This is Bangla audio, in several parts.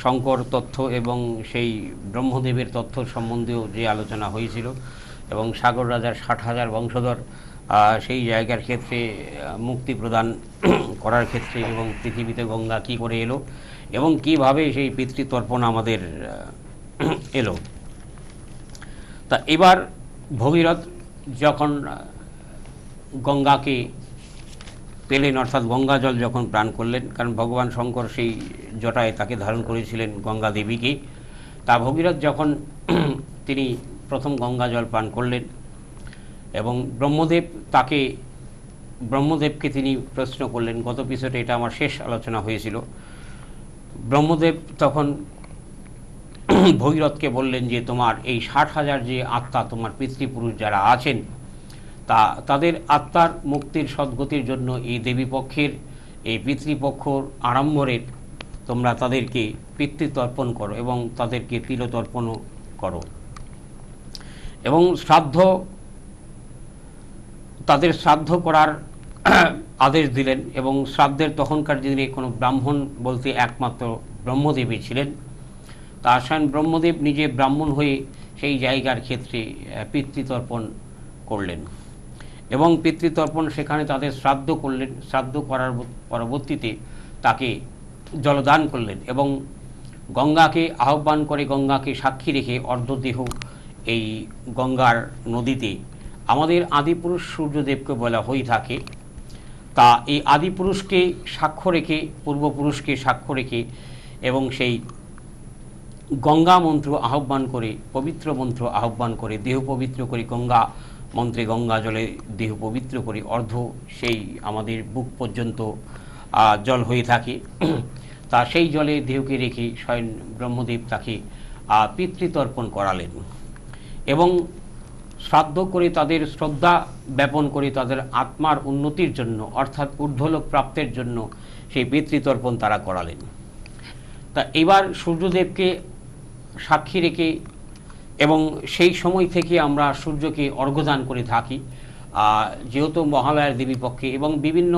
শঙ্কর তথ্য এবং সেই ব্রহ্মদেবের তথ্য সম্বন্ধেও যে আলোচনা হয়েছিল এবং সাগর রাজার 60,000 বংশধর সেই জায়গার ক্ষেত্রে মুক্তি প্রদান করার ক্ষেত্রে এবং পৃথিবীতে গঙ্গা কী করে এলো এবং কিভাবে সেই পিতৃতর্পণ আমাদের এলো। তা এবার ভগীরথ যখন গঙ্গাকে পেলেন, অর্থাৎ গঙ্গা জল যখন প্রাণ করলেন, কারণ ভগবান শঙ্কর সেই জটায় তাকে ধারণ করেছিলেন গঙ্গা দেবীকে, তা ভগীরথ যখন তিনি প্রথম গঙ্গা জল পান করলেন এবং ব্রহ্মদেবকে তিনি প্রশ্ন করলেন। গত এপিসোডে এটা আমার শেষ আলোচনা হয়েছিল। ব্রহ্মদেব তখন ভগীরথকে বললেন যে তোমার এই 60,000 যে আত্মা, তোমার পিতৃপুরুষ যারা আছেন, তাদের আত্মার মুক্তির সদ্গতির জন্য এই দেবীপক্ষের এই পিতৃপক্ষর আড়ম্বরের তোমরা তাদেরকে পিতৃতর্পণ করো এবং তাদেরকে তিলতর্পণও করো এবং তাদের শ্রাদ্ধ করার আদেশ দিলেন। এবং শ্রাদ্ধের তখনকার দিনে কোনো ব্রাহ্মণ বলতে একমাত্র ব্রহ্মদেবই ছিলেন। তা স্বয়ং ব্রহ্মদেব নিজে ব্রাহ্মণ হয়ে সেই জায়গার ক্ষেত্রে পিতৃতর্পণ করলেন এবং পিতৃতর্পণ সেখানে তাদের শ্রাদ্ধ করলেন। শ্রাদ্ধ করার পরবর্তীতে তাকে জলদান করলেন এবং গঙ্গাকে আহ্বান করে, গঙ্গাকে সাক্ষী রেখে অর্ধদেহ এই গঙ্গার নদীতে আমাদের আদিপুরুষ সূর্যদেবকে বলা হয়ে থাকে। তা এই আদিপুরুষকে সাক্ষ্য রেখে, পূর্বপুরুষকে সাক্ষ্য রেখে এবং সেই গঙ্গা মন্ত্র আহ্বান করে, পবিত্র মন্ত্র আহ্বান করে, দেহ পবিত্র করে, গঙ্গা মন্ত্রে গঙ্গা জলে দেহ পবিত্র করে অর্ধ সেই আমাদের বুক পর্যন্ত জল হয়ে থাকে। তা সেই জলে দেহকে রেখে স্বয়ং ব্রহ্মদেব তাকে পিতৃতর্পণ করালেন এবং শ্রাদ্ধ করে তাদের শ্রদ্ধা জ্ঞাপন করে তাদের আত্মার উন্নতির জন্য, অর্থাৎ ঊর্ধ্বলোক প্রাপ্তের জন্য সেই পিতৃতর্পণ তারা করালেন। তা এবার সূর্যদেবকে সাক্ষী রেখে এবং সেই সময় থেকে আমরা সূর্যকে অর্ঘ্যদান করে থাকি, যেহেতু মহালয়ার দেবীপক্ষে এবং বিভিন্ন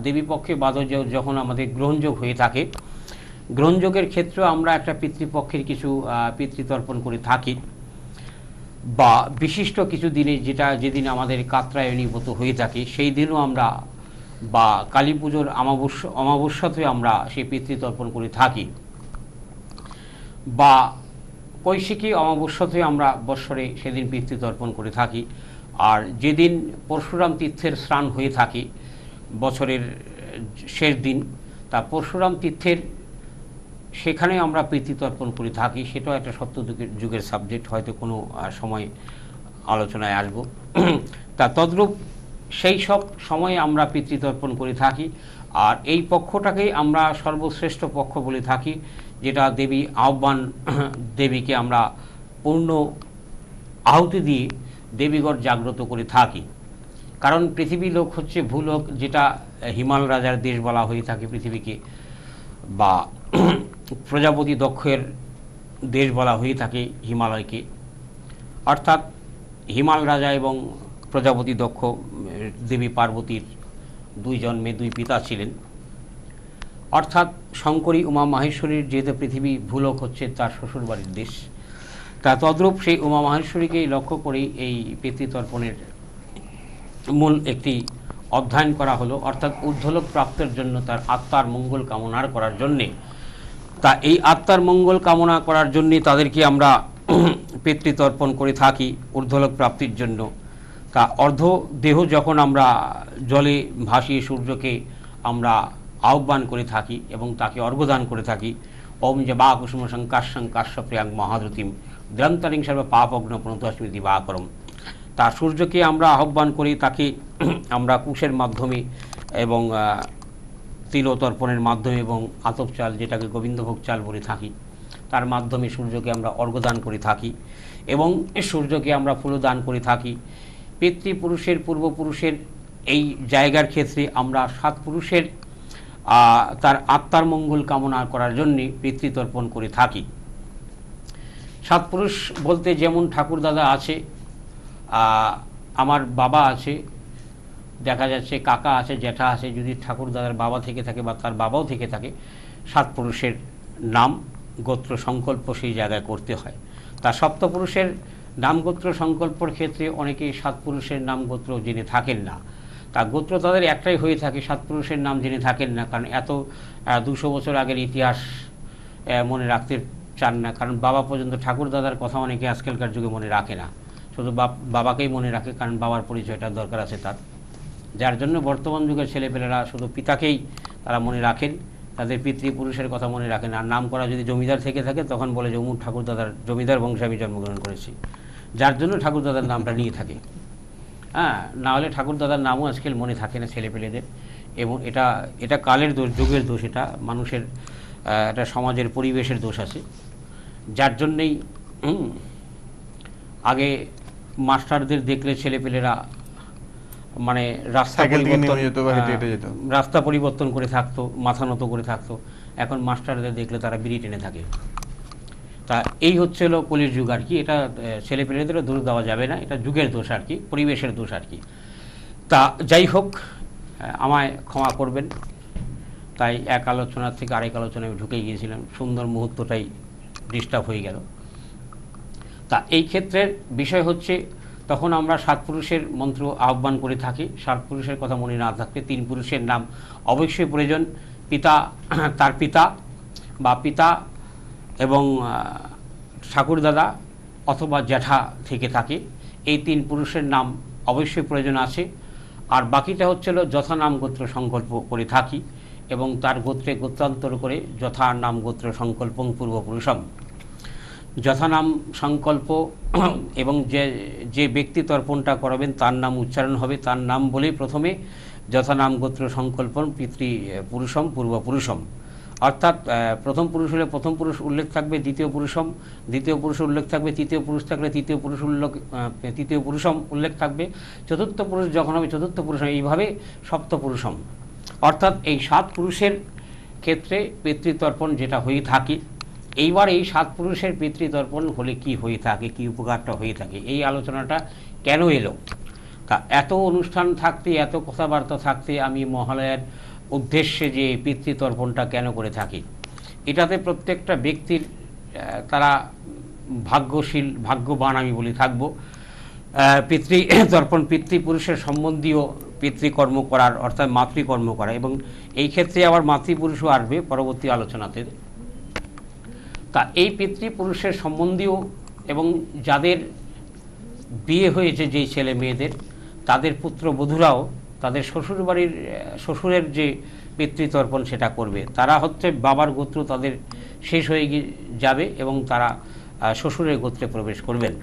দেবীপক্ষে বাদে যখন আমাদের গ্রহণযোগ হয়ে থাকে, গ্রহণযোগের ক্ষেত্রেও আমরা একটা পিতৃপক্ষের কিছু পিতৃতর্পণ করে থাকি বা বিশিষ্ট কিছু দিনে, যেদিন আমাদের কাত্রায়ণী ব্রত হয়ে থাকে সেই দিনও আমরা, বা কালী পুজোর অমাবস্যাতে আমরা সেই পিতৃতর্পণ করে থাকি, বা কৈশিকী অমাবস্যাতে আমরা বৎসরে সেদিন পিতৃতর্পণ করে থাকি। আর যেদিন পরশুরাম তীর্থের স্নান হয়ে থাকে বছরের শেষ দিন, তা পরশুরাম তীর্থের সেখানে আমরা পিতৃতর্পণ করে থাকি। সেটাও একটা সত্যযুগের সাবজেক্ট, হয়তো কোনো সময় আলোচনায় আসব। তা তদ্রূপ সেই সব সময়ে আমরা পিতৃতর্পণ করে থাকি। আর এই পক্ষটাকেই আমরা সর্বশ্রেষ্ঠ পক্ষ বলে থাকি, যেটা দেবী আহ্বান, দেবীকে আমরা পূর্ণ আহুতি দিয়ে দেবীগড় জাগ্রত করে থাকি। কারণ পৃথিবী লোক হচ্ছে ভূলোক, যেটা হিমালয় রাজার দেশ বলা হয়ে থাকে পৃথিবীকে, বা প্রজাপতি দক্ষের দেশ বলা হয়ে থাকে হিমালয়কে। অর্থাৎ হিমাল রাজা এবং প্রজাপতি দক্ষ দেবী পার্বতীর দুই জন্মে দুই পিতা ছিলেন। অর্থাৎ শঙ্করী উমা মাহেশ্বরীর যেহেতু পৃথিবী ভূলোক হচ্ছে তার শ্বশুরবাড়ির দেশ, তা তদ্রূপ সেই উমা মাহেশ্বরীকেই লক্ষ্য করেই এই পিতৃতর্পণের মূল একটি অধ্যয়ন করা হলো, অর্থাৎ ঊর্ধ্বলোক প্রাপ্তের জন্য, তার আত্মার মঙ্গল কামনার করার জন্যে। তা এই আত্মার মঙ্গল কামনা করার জন্যে তাদেরকে আমরা পিতৃতর্পণ করে থাকি ঊর্ধ্বলোক প্রাপ্তির জন্য। তা অর্ধ দেহ যখন আমরা জলে ভাসিয়ে সূর্যকে আমরা আহ্বান করে থাকি এবং তাকে অর্ঘ্যদান করে থাকি, ওম যে বা কুসুম সংকাশ্যং কাশ্যপ্রিয়াং মহাদ্রুতিম দ্রন্তরিং সর্ব পাপগ্ন প্রণতস্মি দিবাকরম। তা সূর্যকে আমরা আহ্বান করি, তাকে আমরা কুশের মাধ্যমে এবং তিলতর্পণের মাধ্যমে এবং আতপ চাল, যেটাকে গোবিন্দভোগ চাল বলে থাকি, তার মাধ্যমে সূর্যকে আমরা অর্ঘ্যদান করে থাকি এবং সূর্যকে আমরা ফুলদান করে থাকি। পিতৃপুরুষের, পূর্বপুরুষের এই জায়গার ক্ষেত্রে আমরা সাত পুরুষের তার আত্মার মঙ্গল কামনা করার জন্যে পিতৃতর্পণ করে থাকি। সাত পুরুষ বলতে যেমন ঠাকুরদাদা আছে, আমার বাবা আছে, দেখা যাচ্ছে কাকা আছে, জ্যাঠা আছে, যদি ঠাকুরদাদার বাবা থেকে থাকে বা তার বাবাও থেকে থাকে, সাত পুরুষের নাম গোত্র সংকল্প সেই জায়গায় করতে হয়। তা সপ্তপুরুষের নাম গোত্র সংকল্পর ক্ষেত্রে অনেকেই সাত পুরুষের নাম গোত্র জেনে থাকেন না। তা গোত্র তাদের একটাই হয়ে থাকে, সাত পুরুষের নাম জেনে থাকেন না, কারণ এত 200 বছর আগের ইতিহাস মনে রাখতে চান না। কারণ বাবা পর্যন্ত ঠাকুর দাদার কথা অনেকে আজকালকার যুগে মনে রাখে না, শুধু বাবাকেই মনে রাখে, কারণ বাবার পরিচয়টা দরকার আছে তার। যার জন্য বর্তমান যুগের ছেলেপেলেরা শুধু পিতাকেই তারা মনে রাখেন, তাদের পিতৃপুরুষের কথা মনে রাখেন। আর নাম করা যদি জমিদার থেকে থাকে তখন বলে যে অমুক ঠাকুরদাদার জমিদার বংশে আমি জন্মগ্রহণ করেছি, যার জন্য ঠাকুরদাদার নামটা নিয়ে থাকে। হ্যাঁ, না হলে ঠাকুরদাদার নামও আজকাল মনে থাকে না ছেলেপেলেদের। এবং এটা কালের দোষ, যুগের দোষ, এটা মানুষের এটা সমাজের পরিবেশের দোষ আছে। যার জন্যেই আগে মাস্টারদের দেখলে ছেলেপেলেরা মানে রাস্তা পরিবর্তন করে থাকতো, মাথা নত করে থাকতো। এখন মাস্টারদের দেখলে তারা বিড়ি টেনে থাকে। তা এই হচ্ছে হলো কলির যুগ আর কি। এটা ছেলেপেলেদেরও দোষ দেওয়া যাবে না, এটা যুগের দোষ আর কি, পরিবেশের দোষ আর কি। তা যাই হোক, আমায় ক্ষমা করবেন। তাই এক আলোচনার থেকে আরেক আলোচনায় ঢুকে গিয়েছিলাম, সুন্দর মুহূর্তটাই ডিস্টার্ব হয়ে গেল। তা এই ক্ষেত্রের বিষয় হচ্ছে, তখন আমরা সাত পুরুষের মন্ত্র আহ্বান করে থাকি। সাত পুরুষের কথা মনে না থাকলে তিন পুরুষের নাম অবশ্যই প্রয়োজন। পিতা, তার পিতা বা পিতা এবং ঠাকুরদাদা অথবা জ্যাঠা থেকে থাকে, এই তিন পুরুষের নাম অবশ্যই প্রয়োজন আছে। আর বাকিটা হচ্ছিল যথা নাম গোত্র সংকল্প করে থাকি এবং তার গোত্রে গোত্রান্তর করে যথা নাম গোত্র সংকল্পং পূর্বপুরুষম। যথানাম সংকল্প এবং যে ব্যক্তি তর্পণটা করাবেন তার নাম উচ্চারণ হবে, তার নাম বলে প্রথমে যথানাম গোত্র সংকল্পন পিতৃপুরুষম পূর্বপুরুষম। অর্থাৎ প্রথম পুরুষ হলে প্রথম পুরুষ উল্লেখ থাকবে, দ্বিতীয় পুরুষম দ্বিতীয় পুরুষ উল্লেখ থাকবে, তৃতীয় পুরুষ থাকলে তৃতীয় পুরুষম উল্লেখ থাকবে, চতুর্থ পুরুষ যখন হবে চতুর্থ পুরুষম, এইভাবে সপ্তপুরুষম। অর্থাৎ এই সাত পুরুষের ক্ষেত্রে পিতৃতর্পণ যেটা হয়ে থাকে। এইবার এই সাত পুরুষের পিতৃতর্পণ হলে কি হয়ে থাকে, কি উপকারটা হয়ে থাকে, এই আলোচনাটা কেন এলো। তা এত অনুষ্ঠান থাকতে, এত কথাবার্তা থাকতে আমি মহালয়ার উদ্দেশ্যে যে পিতৃতর্পণটা কেন করে থাকি, এটাতে প্রত্যেকটা ব্যক্তির তারা ভাগ্যশীল, ভাগ্যবান আমি বলি থাকবো। পিতৃতর্পণ পিতৃপুরুষের সম্বন্ধীয় পিতৃকর্ম করার, অর্থাৎ মাতৃকর্ম করা, এবং এই ক্ষেত্রে আবার মাতৃপুরুষও আসবে পরবর্তী আলোচনাতে। তা এই পিতৃপুরুষের সম্বন্ধীয় এবং যাদের বিয়ে হয়েছে যেই ছেলে মেয়েদের, তাদের পুত্রবধূরাও তাদের শ্বশুরের যে পিতৃতর্পণ সেটা করবে। তারা হচ্ছে বাবার গোত্র তাদের শেষ হয়ে যাবে এবং তারা শ্বশুরের গোত্রে প্রবেশ করবেন।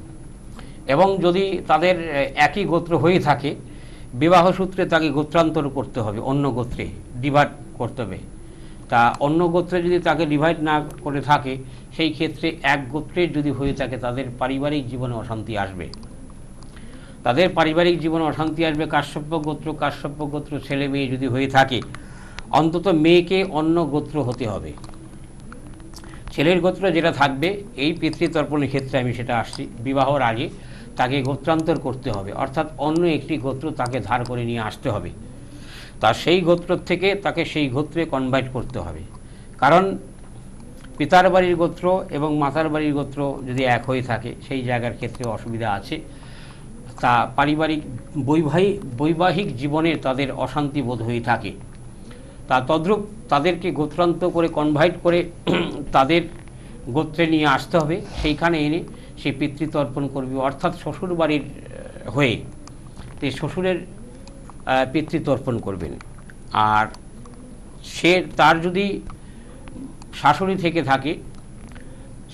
এবং যদি তাদের একই গোত্র হয়ে থাকে, বিবাহ সূত্রে তাকে গোত্রান্তর করতে হবে, অন্য গোত্রে ডিভাইড করতে হবে। তা অন্য গোত্রে যদি তাকে ডিভাইড না করে থাকে, সেই ক্ষেত্রে এক গোত্রের যদি হয়ে থাকে, তাদের পারিবারিক জীবনে অশান্তি আসবে। তাদের পারিবারিক জীবনে অশান্তি আসবে। কাশ্যপ্য গোত্র ছেলে মেয়ে যদি হয়ে থাকে, অন্তত মেয়েকে অন্য গোত্র হতে হবে। ছেলের গোত্র যেটা থাকবে, এই পিতৃতর্পণের ক্ষেত্রে আমি সেটা আসছি, বিবাহর আগে তাকে গোত্রান্তর করতে হবে, অর্থাৎ অন্য একটি গোত্র তাকে ধার করে নিয়ে আসতে হবে। তা সেই গোত্র থেকে তাকে সেই গোত্রে কনভার্ট করতে হবে। কারণ পিতার বাড়ির গোত্র এবং মাতার বাড়ির গোত্র যদি এক হয়ে থাকে, সেই জায়গার ক্ষেত্রে অসুবিধা আছে। তা পারিবারিক বৈবাহিক জীবনে তাদের অশান্তি বোধ হয়ে থাকে। তা তদ্রূপ তাদেরকে গোত্রান্ত করে কনভার্ট করে তাদের গোত্রে নিয়ে আসতে হবে, সেইখানে এনে সেই পিতৃতর্পণ করবে, অর্থাৎ শ্বশুর বাড়ির হয়ে শ্বশুরের পিতৃতর্পণ করবেন। আর তার যদি শাশুড়ি থেকে থাকে,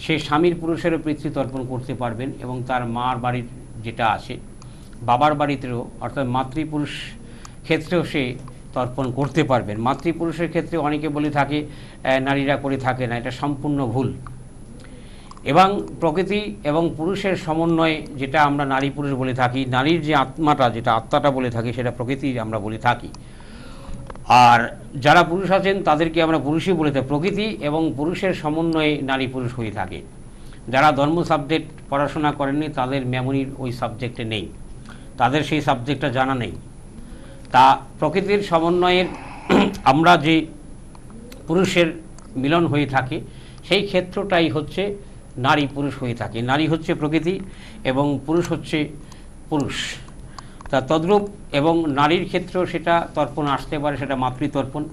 সে স্বামীর পুরুষেরও পিতৃতর্পণ করতে পারবেন এবং তার মার বাড়ির যেটা আছে, বাবার বাড়িতেও, অর্থাৎ মাতৃপুরুষ ক্ষেত্রেও সে তর্পণ করতে পারবেন। মাতৃপুরুষের ক্ষেত্রে অনেকে বলে থাকে নারীরা করে থাকে না, এটা সম্পূর্ণ ভুল। এবং প্রকৃতি এবং পুরুষের সমন্বয়ে যেটা আমরা নারী পুরুষ বলে থাকি, নারীর যে আত্মাটা, যেটা আত্মাটা বলে থাকি, সেটা প্রকৃতি আমরা বলে থাকি। আর যারা পুরুষ আছেন তাদেরকে আমরা পুরুষই বলে থাকি। প্রকৃতি এবং পুরুষের সমন্বয়ে নারী পুরুষ হয়ে থাকে। যারা ধর্ম সাবজেক্ট পড়াশোনা করেননি, তাদের মেমোরির ওই সাবজেক্টে নেই, তাদের সেই সাবজেক্টটা জানা নেই। তা প্রকৃতির সমন্বয়ের আমরা যে পুরুষের মিলন হয়ে থাকে, সেই ক্ষেত্রটাই হচ্ছে নারী পুরুষ হয়ে থাকে। নারী হচ্ছে প্রকৃতি এবং পুরুষ হচ্ছে পুরুষ। তা তদ্রূপ এবং নারীর ক্ষেত্রেও সেটা তর্পণ আসতে পারে, সেটা মাতৃতর্পণ,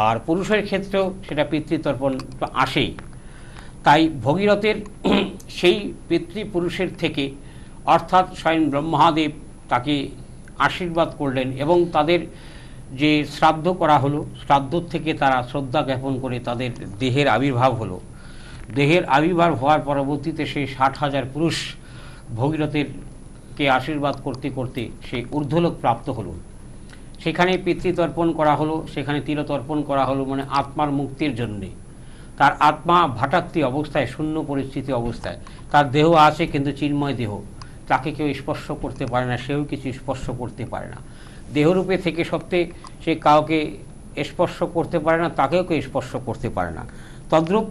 আর পুরুষের ক্ষেত্রেও সেটা পিতৃতর্পণ আসেই। তাই ভগীরথের সেই পিতৃপুরুষের থেকে অর্থাৎ স্বয়ং ব্রহ্মাদেব তাকে আশীর্বাদ করলেন এবং তাদের যে শ্রাদ্ধ করা হলো, শ্রাদ্ধ থেকে তারা শ্রদ্ধা জ্ঞাপন করে তাদের দেহের আবির্ভাব হলো। দেহের আবির্ভাব হওয়ার পরবর্তীতে সেই 60,000 পুরুষ ভগীরথেরকে আশীর্বাদ করতে করতে সে ঊর্ধ্বলোক প্রাপ্ত হলো। সেখানে পিতৃতর্পণ করা হলো, সেখানে তিলতর্পণ করা হলো, মানে আত্মার মুক্তির জন্যে। তার আত্মা ভাটাক্তি অবস্থায়, শূন্য পরিস্থিতি অবস্থায়, তার দেহ আছে কিন্তু চিন্ময় দেহ, তাকে কেউ স্পর্শ করতে পারে না, সেও কিছু স্পর্শ করতে পারে না। দেহরূপে থেকে সত্ত্বে সে কাউকে স্পর্শ করতে পারে না, তাকেও কেউ স্পর্শ করতে পারে না। তদ্রূপ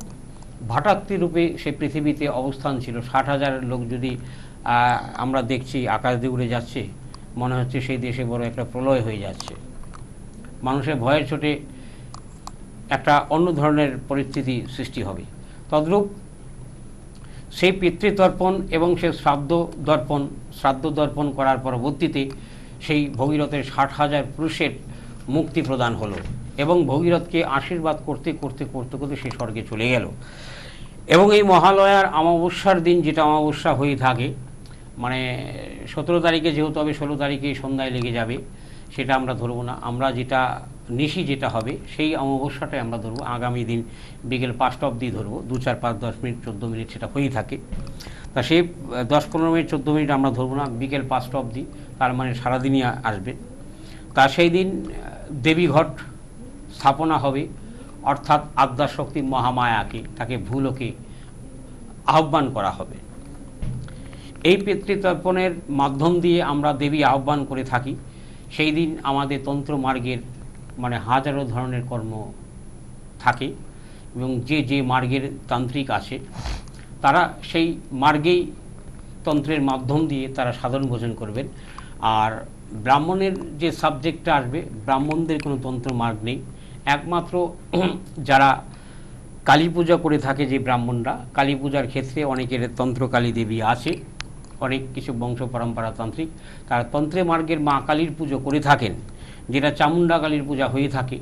ভাটাক্তি রূপে সে পৃথিবীতে অবস্থান ছিল। 60,000 লোক যদি আমরা দেখছি আকাশ দিয়ে উড়ে যাচ্ছে, মনে হচ্ছে সেই দেশে বড় একটা প্রলয় হয়ে যাচ্ছে। মানুষের ভয়ের চোটে একটা অন্য ধরনের পরিস্থিতি সৃষ্টি হবে। তদ্রূপ সেই পিতৃতর্পণ এবং সে শ্রাদ্ধ দর্পণ করার পরবর্তীতে সেই ভগীরথের 60,000 পুরুষের মুক্তি প্রদান হলো এবং ভগীরথকে আশীর্বাদ করতে করতে করতে করতে সে স্বর্গে চলে গেল। এবং এই মহালয়ার অমাবস্যার দিন, যেটা অমাবস্যা হয়ে থাকে, মানে 17 তারিখে যেহেতু হবে, 16 তারিখে সন্ধ্যায় লেগে যাবে, সেটা আমরা ধরবো না। আমরা যেটা নিশি যেটা হবে সেই অমাবস্যাটাই আমরা ধরবো। আগামী দিন বিকেল 5টা অবধি ধরবো, 2, 4, 5, 10 মিনিট 14 মিনিট সেটা হয়েই থাকে। তা সেই 10-15 মিনিট 14 মিনিট আমরা ধরবো না, বিকেল 5টা অবধি, তার মানে সারাদিনই আসবে। তা সেই দিন দেবীঘট স্থাপনা হবে, অর্থাৎ আদ্যাশক্তি মহামায়াকে, তাকে ভূলোকে আহ্বান করা হবে। এই পিতৃতর্পণের মাধ্যম দিয়ে আমরা দেবী আহ্বান করে থাকি। সেই দিন আমাদের তন্ত্র মার্গের মানে হাজারো ধরনের কর্ম থাকে এবং যে যে মার্গের তান্ত্রিক আছে তারা সেই মার্গেই তন্ত্রের মাধ্যম দিয়ে তারা সাধন ভোজন করবেন। আর ব্রাহ্মণের যে সাবজেক্টটা আসবে, ব্রাহ্মণদের কোনো তন্ত্র মার্গ নেই। একমাত্র যারা কালী পূজা করে থাকে যে ব্রাহ্মণরা, কালী পূজার ক্ষেত্রে অনেকের তন্ত্র কালী দেবী আছে, অনেক কিছু বংশ পরম্পরা তান্ত্রিক তারা তন্ত্রে মার্গের মা কালীর পুজো করে থাকেন, যেটা চামুণ্ডা কালীর পূজা হয়ে থাকে।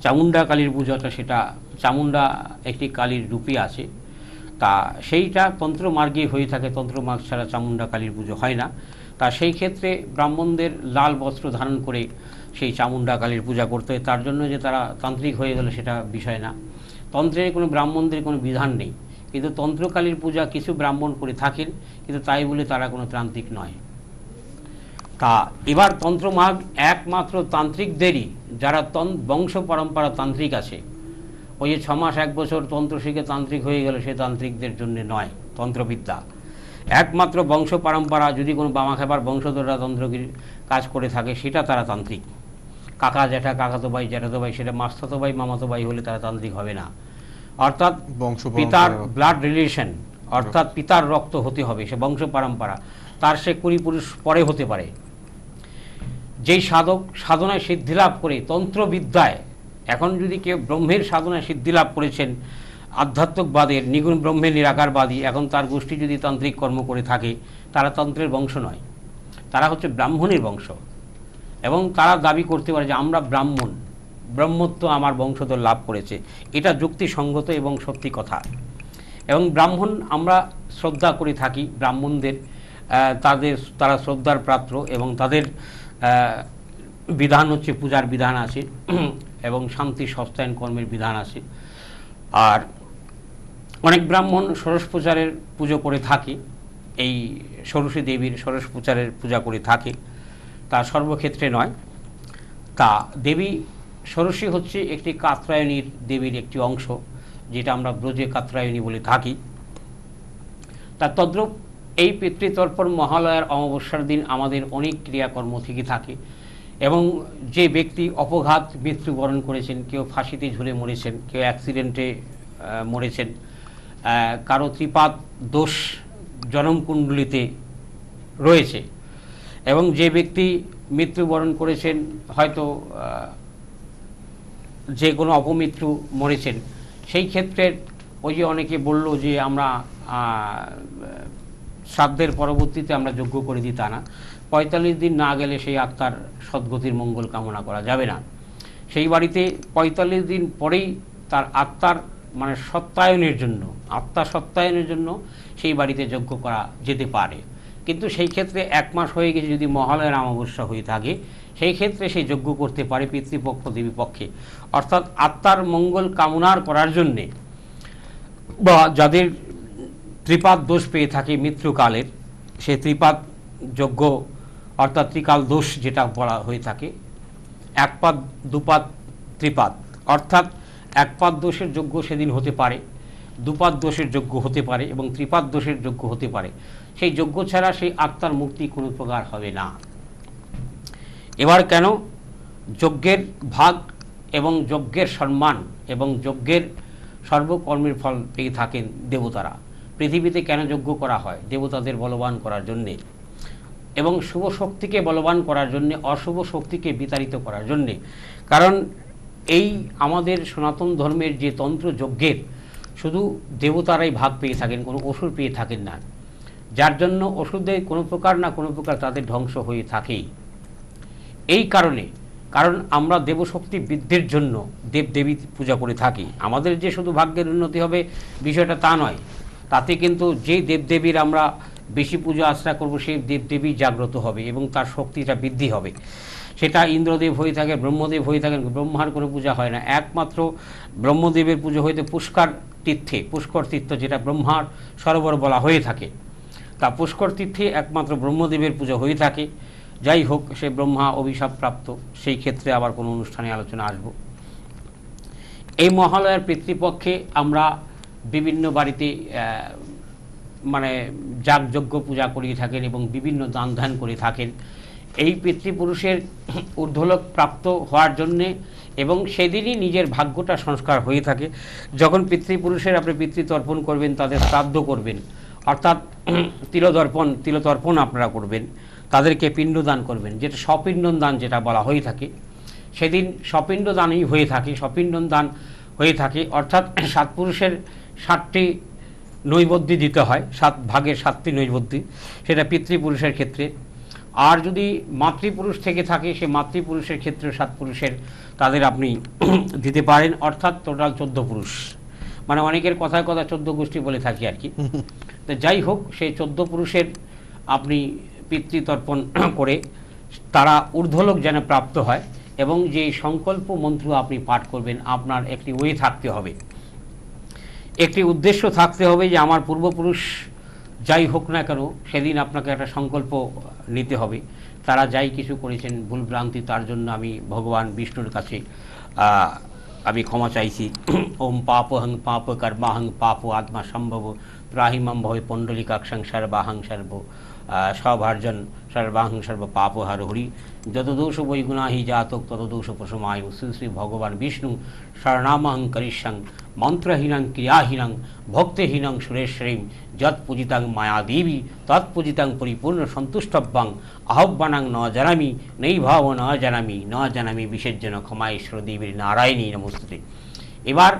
চামুণ্ডা কালীর পূজাটা, সেটা চামুণ্ডা একটি কালীর রূপে আছে, তা সেইটা তন্ত্র মার্গে হয়ে থাকে। তন্ত্র মার্গ ছাড়া চামুণ্ডা কালীর পুজো হয় না। তা সেই ক্ষেত্রে ব্রাহ্মণদের লাল বস্ত্র ধারণ করে সেই চামুণ্ডা কালীর পূজা করতে হয়। তার জন্য যে তারা তান্ত্রিক হয়ে গেল সেটা বিষয় না, তন্ত্রে কোনো ব্রাহ্মণদের কোনো বিধান নেই। কিন্তু তন্ত্রকালীর পূজা কিছু ব্রাহ্মণ করে থাকেন, কিন্তু তাই বলে তারা কোনো তান্ত্রিক নয়। তা এবার তন্ত্রমার্গ একমাত্র তান্ত্রিকদেরই, যারা বংশ পরম্পরা তান্ত্রিক আছে, ওই যে 6 মাস 1 বছর তন্ত্র শিখে তান্ত্রিক হয়ে গেল, সে তান্ত্রিকদের জন্য নয় তন্ত্রবিদ্যা। একমাত্র বংশ পরম্পরা, যদি কোনো বামাখ্যাপার বংশধররা তন্ত্রগির কাজ করে থাকে, সেটা তারা তান্ত্রিক। কাকা জ্যাঠা, কাকাতো ভাই, জ্যাঠাতো ভাই, সেটা মাস্তাতো ভাই, মামাতো ভাই হলে তারা তান্ত্রিক হবে না। অর্থাৎ পিতার ব্লাড রিলেশন, অর্থাৎ পিতার রক্ত হতে হবে, সে বংশ পরম্পরা। তার সে কুড়ি পুরুষ পরে হতে পারে। যেই সাধক সাধনায় সিদ্ধিলাভ করে তন্ত্রবিদ্যায়, এখন যদি কেউ ব্রহ্মের সাধনায় সিদ্ধিলাভ করেছেন, আধ্যাত্মিকবাদের নিগুণ ব্রহ্মের নিরাকারবাদী, এখন তার গোষ্ঠী যদি তান্ত্রিক কর্ম করে থাকে, তারা তন্ত্রের বংশ নয়, তারা হচ্ছে ব্রাহ্মণের বংশ। এবং তারা দাবি করতে পারে যে আমরা ব্রাহ্মণ, ব্রহ্মত্ব আমার বংশধর লাভ করেছে। এটা যুক্তিসঙ্গত এবং সত্যি কথা। এবং ব্রাহ্মণ আমরা শ্রদ্ধা করে থাকি, ব্রাহ্মণদের তারা শ্রদ্ধার পাত্র এবং তাদের বিধান হচ্ছে পূজার বিধান আছে এবং শান্তি সস্তায়ন কর্মের বিধান আছে। আর অনেক ব্রাহ্মণ ষোড়শ পূজারের পুজো করে থাকে, এই ষোড়শী দেবীর ষোড়শ পূজারের পূজা করে থাকে, তা সর্বক্ষেত্রে নয়। তা দেবী ষোড়শী হচ্ছে একটি কাত্রায়ণীর দেবীর একটি অংশ, যেটা আমরা ব্রজে কাত্রায়ণী বলে থাকি। তা তদ্রূপ এই পিতৃতর্পণ মহালয়ার অমাবস্যার দিন আমাদের অনেক ক্রিয়াকর্ম থেকে থাকে। এবং যে ব্যক্তি অপঘাত মৃত্যুবরণ করেছেন, কেউ ফাঁসিতে ঝুলে মরেছেন, কেউ অ্যাক্সিডেন্টে মরেছেন, কারো ত্রিপাদ দোষ জনমকুণ্ডলিতে রয়েছে, এবং যে ব্যক্তি মৃত্যুবরণ করেছেন, হয়তো যে কোনো অপমৃত্যু মরেছেন, সেই ক্ষেত্রে ওই যে অনেকে বলল যে আমরা শ্রাদ্ধের পরবর্তীতে আমরা যজ্ঞ করে দিই, তা না। ৪৫ দিন না গেলে সেই আত্মার সদ্গতির মঙ্গল কামনা করা যাবে না। সেই বাড়িতে ৪৫ দিন পরেই তার আত্মার মানে সত্যায়নের জন্য, আত্মা সত্যায়নের জন্য সেই বাড়িতে যজ্ঞ করা যেতে পারে। কিন্তু সেই ক্ষেত্রে ১ মাস হয়ে গেছে যদি মহালয়ার অমাবস্যা হয়ে থাকে, সেই ক্ষেত্রে সেই যজ্ঞ করতে পারে পিতৃপক্ষ দেবীপক্ষে। অর্থাৎ আত্মার মঙ্গল কামনার করার জন্যে বা যাদের ত্রিপাদ দোষ পেয়ে থাকে মৃত্যুকালের, সেই ত্রিপাদ যজ্ঞ অর্থাৎ ত্রিকাল দোষ যেটা বলা হয়ে থাকে, ১ পাদ ২ পাদ ত্রিপাদ, অর্থাৎ ১ পাদ দোষের যজ্ঞ সেদিন হতে পারে, ২ পাদ দোষের যজ্ঞ হতে পারে এবং ত্রিপাদ দোষের যজ্ঞ হতে পারে। সেই যজ্ঞ ছাড়া সেই আত্মার মুক্তি কোনো প্রকার হবে না। এবার কেন যজ্ঞের ভাগ এবং যজ্ঞের সম্মান এবং যজ্ঞের সর্বকর্মের ফল পেয়ে থাকেন দেবতারা? পৃথিবীতে কেন যজ্ঞ করা হয়? দেবতাদের বলবান করার জন্যে এবং শুভ শক্তিকে বলবান করার জন্যে, অশুভ শক্তিকে বিতাড়িত করার জন্যে। কারণ এই আমাদের সনাতন ধর্মের যে তন্ত্র যজ্ঞের শুধু দেবতারাই ভাগ পেয়ে থাকেন, কোনো অসুর পেয়ে থাকেন না, যার জন্য অসুরদের কোনো প্রকার না কোনো প্রকার তাদের ধ্বংস হয়ে থাকেই। এই কারণে, কারণ আমরা দেবশক্তি বৃদ্ধির জন্য দেবদেবী পূজা করে থাকি। আমাদের যে শুধু ভাগ্যের উন্নতি হবে বিষয়টা তা নয়, তাতে কিন্তু যে দেবদেবীর আমরা বেশি পূজা আশ্রা করব সেই দেবদেবী জাগ্রত হবে এবং তার শক্তিটা বৃদ্ধি হবে। সেটা ইন্দ্রদেব হয়ে থাকে, ব্রহ্মদেব হয়ে থাকেন, ব্রহ্মার কোনো পূজা হয় না, একমাত্র ব্রহ্মদেবের পুজো হইতে পুষ্কর তীর্থে, পুষ্কর তীর্থ যেটা ব্রহ্মার সরোবর বলা হয়ে থাকে, তা পুষ্কর তীর্থে একমাত্র ব্রহ্মদেবের পুজো হয়ে থাকে। যাই হোক, সে ব্রহ্মা অভিশাপপ্রাপ্ত, সেই ক্ষেত্রে আবার কোনো অনুষ্ঠানে আলোচনা আসব। এই মহালয়ার পিতৃপক্ষে আমরা বিভিন্ন বাড়িতে মানে যাগযজ্ঞ পূজা করিয়ে থাকেন এবং বিভিন্ন দান ধ্যান করে থাকেন এই পিতৃপুরুষের ঊর্ধ্বলোক প্রাপ্ত হওয়ার জন্যে, এবং সেদিনই নিজের ভাগ্যটা সংস্কার হয়ে থাকে। যখন পিতৃপুরুষের আপনি পিতৃতর্পণ করবেন, তাদের শ্রাদ্ধ করবেন, অর্থাৎ তিলতর্পণ আপনারা করবেন, তাদেরকে পিণ্ডদান করবেন, যেটা সপিণ্ডন দান যেটা বলা হয়ে থাকে, সেদিন সপিণ্ডদানই হয়ে থাকে, সপিণ্ডন দান হয়ে থাকে। অর্থাৎ ৭ পুরুষের ৭টি নৈবেদ্য দিতে হয়, ৭ ভাগের ৭টি নৈবেদ্য, সেটা পিতৃপুরুষের ক্ষেত্রে। আর যদি মাতৃপুরুষ থেকে থাকে, সে মাতৃপুরুষের ক্ষেত্রে ৭ পুরুষের তাদের আপনি দিতে পারেন, অর্থাৎ টোটাল ১৪ পুরুষ। মানে অনেকের কথায় কথা ১৪ গোষ্ঠী বলে থাকি আর কি। তো যাই হোক, সেই ১৪ পুরুষের আপনি পিতৃতর্পণ করে তারা ঊর্ধ্বলোক যেন প্রাপ্ত হয়, এবং যে সংকল্প মন্ত্র আপনি পাঠ করবেন, আপনার একটি ওয়ে থাকতে হবে, একটি উদ্দেশ্য থাকতে হবে যে আমার পূর্বপুরুষ যাই হোক না কেন, সেদিন আপনাকে একটা সংকল্প নিতে হবে। তারা যাই কিছু করেছেন ভুলভ্রান্তি, তার জন্য আমি ভগবান বিষ্ণুর কাছে আমি ক্ষমা চাইছি। ওম পাপহং পাপ কর্মাহং পাপ আত্মা সম্ভব ত্রাহিমাম ভবে পণ্ডলিকাক্ষং সর্বাহং সর্ব সভার্জন সর্বাহং সর্ব পাপহার হরি যত দোষ বৈগুণাহি জাতক তত দোষ প্রসমায়ু। শ্রী শ্রী ভগবান বিষ্ণু শরণামহং করিষ্যং মন্ত্রহীনং ক্রিয়াহীনং ভক্তিহীনং সুরেশ্বরীম যৎপূজিতাং মায়াদেবী তৎপূজিতাং পরিপূর্ণ সন্তুষ্টব্যাং আহ্বানাং ন জানামি নৈভাব ন জানামি বিশেষজন ক্ষমাঈশ্বর দেবীর নারায়ণী নমস্তুতে। এবার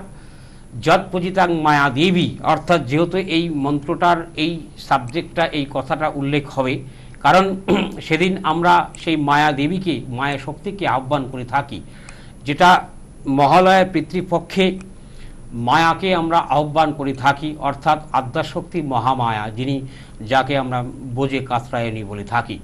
যৎপূজিতাং মায়াদেবী, অর্থাৎ যেহেতু এই মন্ত্রটার এই সাবজেক্টটা, এই কথাটা উল্লেখ হবে, কারণ সেদিন আমরা সেই মায়াদেবীকে, মায়া শক্তিকে আহ্বান করে থাকি, যেটা মহালয়ার পিতৃপক্ষে মায়াকে আমরা আহ্বান করে থাকি, অর্থাৎ আদ্যাশক্তি মহামায়া, যাকে আমরা বোঝে কাত্রায়ণী বলে থাকি।